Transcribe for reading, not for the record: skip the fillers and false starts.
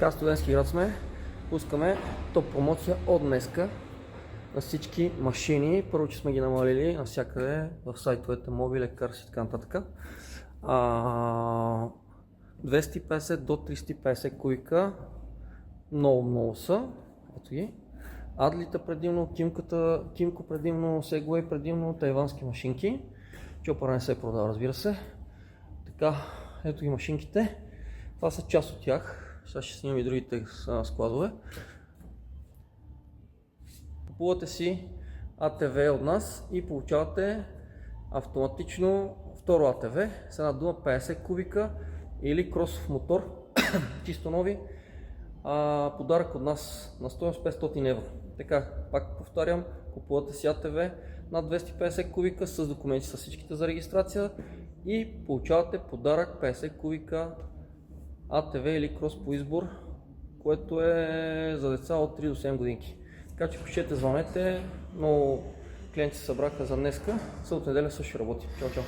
Така, Студентски град сме. Пускаме топ промоция от днеска на всички машини. Първо, че сме ги намалили навсякъде в сайтовете Mobile, Cars и така нататък. 250 до 350 кубика. Много са. Ето ги. Адлита предимно, Кимко предимно, Segway предимно, тайвански машинки. Чопъра не се продава, разбира се. Така, ето ги машинките. Това са част от тях. Сега ще снимам и другите складове. Купувате си АТВ от нас и получавате автоматично второ АТВ с една дума 50 кубика или кросов мотор, чисто нови. Подарък от нас на стойност 500 евро. Така, пак повтарям, купувате си АТВ над 250 кубика с документи с всичките за регистрация и получавате подарък 50 кубика АТВ или крос по избор, което е за деца от 3 до 7 годинки. Така че пишете, звънете, много клиенти се събраха за днеска, събота неделя също работи. Чао, чао!